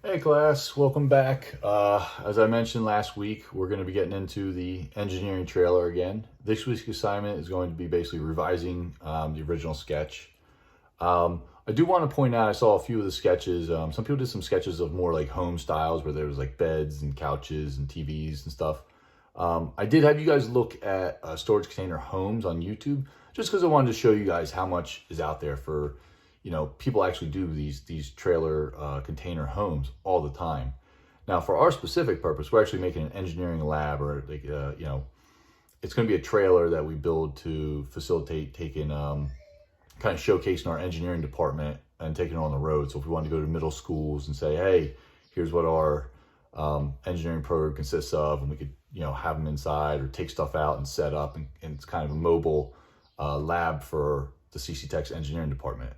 Hey class, welcome back. As I mentioned last week, we're going to be getting into the engineering trailer again. This week's assignment is going to be basically revising the original sketch. I do want to point out, I saw a few of the sketches. Some people did some sketches of more like home styles where there was like beds and couches and TVs and stuff. I did have you guys look at storage container homes on YouTube just because I wanted to show you guys how much is out there for, people actually do these trailer container homes all the time. Now, for our specific purpose, we're actually making an engineering lab, or like, it's going to be a trailer that we build to facilitate taking, kind of showcasing our engineering department and taking it on the road. So if we want to go to middle schools and say, hey, here's what our engineering program consists of, and we could, have them inside or take stuff out and set up, and it's kind of a mobile lab for the CC Tech's engineering department.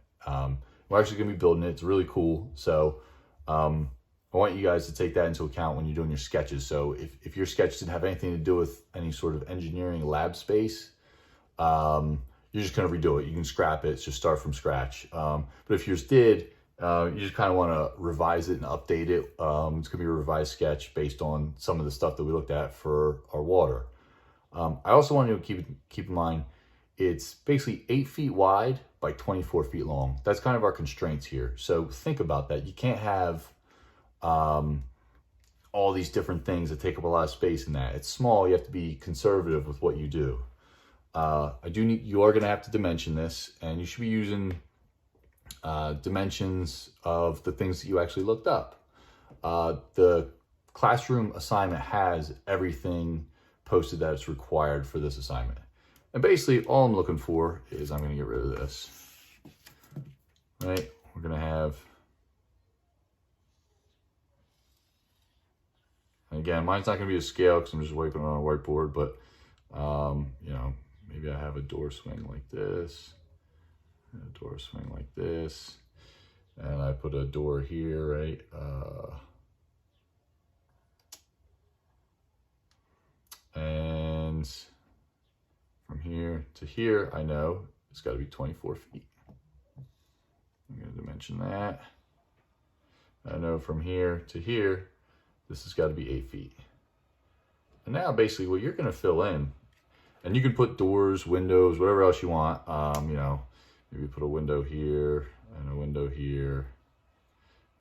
We're actually going to be building it. It's really cool. So I want you guys to take that into account when you're doing your sketches. So if your sketch didn't have anything to do with any sort of engineering lab space, you're just going to redo it. You can scrap it, just start from scratch. But if yours did, you just kind of want to revise it and update it. It's going to be a revised sketch based on some of the stuff that we looked at for our water. I also want you to keep in mind, it's basically 8 feet wide by 24 feet long. That's kind of our constraints here. So think about that. You can't have all these different things that take up a lot of space in that. It's small. You have to be conservative with what you do. You are going to have to dimension this, and you should be using dimensions of the things that you actually looked up. The classroom assignment has everything posted that is required for this assignment. And basically all I'm looking for is, I'm going to get rid of this, right? We're going to have, again, mine's not going to be a scale because I'm just wiping it on a whiteboard, but, maybe I have a door swing like this, and a door swing like this, and I put a door here, right? And from here to here, I know it's got to be 24 feet. I'm going to dimension that. I know from here to here, this has got to be 8 feet. And now basically what you're going to fill in, and you can put doors, windows, whatever else you want. Maybe put a window here and a window here.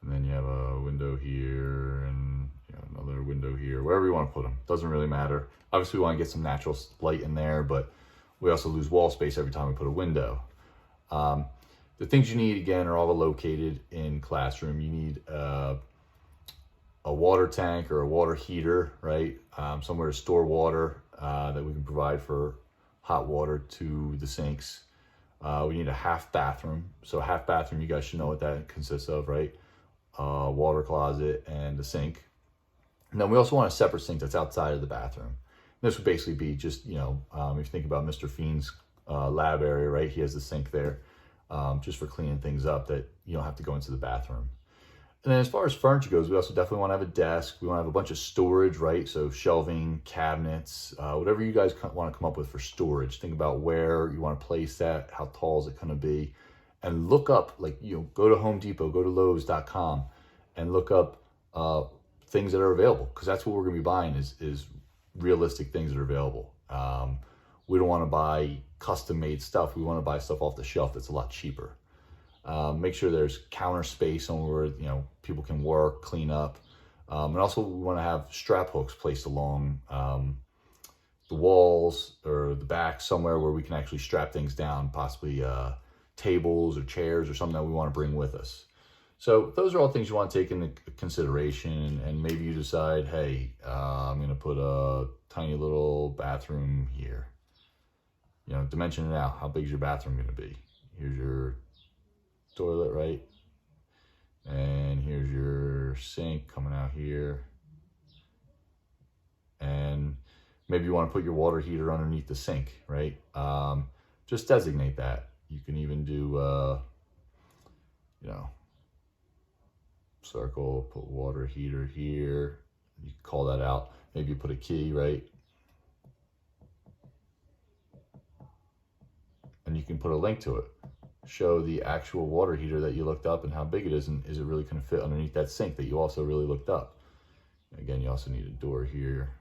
And then you have a window here and another window here, wherever you want to put them. Doesn't really matter. Obviously we want to get some natural light in there, but we also lose wall space every time we put a window. The things you need, again, are all located in classroom. You need a water tank or a water heater, right? Somewhere to store water that we can provide for hot water to the sinks. We need a half bathroom. So half bathroom, you guys should know what that consists of, right? Water closet and a sink. And then we also want a separate sink that's outside of the bathroom. This would basically be just, if you think about Mr. Fiend's lab area, right? He has the sink there just for cleaning things up that you don't have to go into the bathroom. And then as far as furniture goes, we also definitely want to have a desk. We want to have a bunch of storage, right? So shelving, cabinets, whatever you guys want to come up with for storage. Think about where you want to place that, how tall is it going to be, and look up, go to Home Depot, go to Lowe's.com and look up things that are available, because that's what we're going to be buying is realistic things that are available. We don't want to buy custom made stuff. We want to buy stuff off the shelf that's a lot cheaper. Make sure there's counter space somewhere where people can work, clean up, and also we want to have strap hooks placed along the walls or the back somewhere where we can actually strap things down, possibly tables or chairs or something that we want to bring with us. So those are all things you want to take into consideration, and maybe you decide, hey, I'm going to put a tiny little bathroom here. Dimension it out. How big is your bathroom going to be? Here's your toilet, right? And here's your sink coming out here. And maybe you want to put your water heater underneath the sink, right? Just designate that. You can even do, circle, put water heater here. You can call that out. Maybe you put a key, right? And you can put a link to it. show the actual water heater that you looked up and how big it is, and is it really going to fit underneath that sink that you also really looked up. Again, you also need a door here.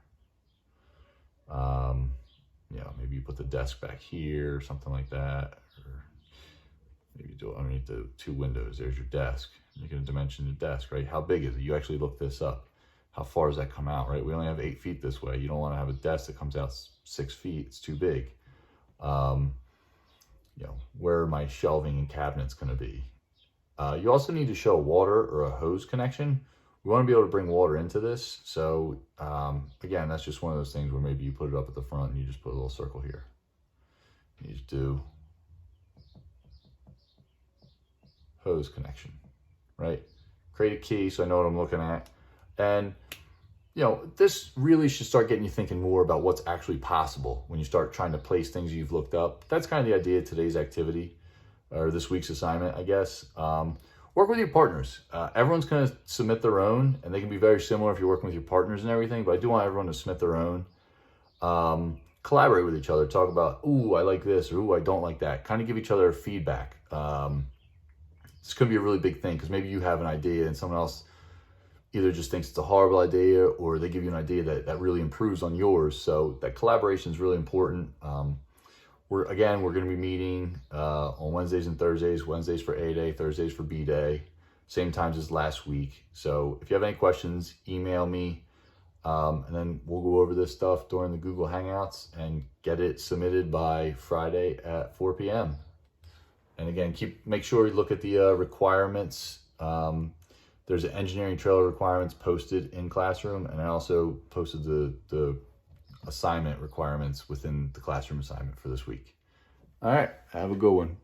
You know, maybe you put the desk back here or something like that, or maybe do it underneath the 2 windows. There's your desk. You're going to dimension the desk, right? How big is it? You actually look this up. How far does that come out, right? We only have 8 feet this way. You don't want to have a desk that comes out 6 feet. It's too big. You know, where are my shelving and cabinets going to be? You also need to show water or a hose connection. We want to be able to bring water into this. So again, that's just one of those things where maybe you put it up at the front and you just put a little circle here. You just do hose connection, right? Create a key so I know what I'm looking at. And you know, this really should start getting you thinking more about what's actually possible when you start trying to place things you've looked up. That's kind of the idea of today's activity, or this week's assignment, I guess. Work with your partners. Everyone's going to submit their own, and they can be very similar if you're working with your partners and everything, but I do want everyone to submit their own. Collaborate with each other. Talk about, ooh, I like this, or ooh, I don't like that. Kind of give each other feedback. This could be a really big thing, because maybe you have an idea and someone else either just thinks it's a horrible idea, or they give you an idea that really improves on yours. So that collaboration is really important. We're going to be meeting on Wednesdays and Thursdays. Wednesdays for A Day, Thursdays for B Day, same times as last week. So if you have any questions, email me, and then we'll go over this stuff during the Google Hangouts and get it submitted by Friday at 4 p.m. And again, make sure you look at the requirements. There's an engineering trailer requirements posted in Classroom, and I also posted the assignment requirements within the Classroom assignment for this week. All right, have a good one.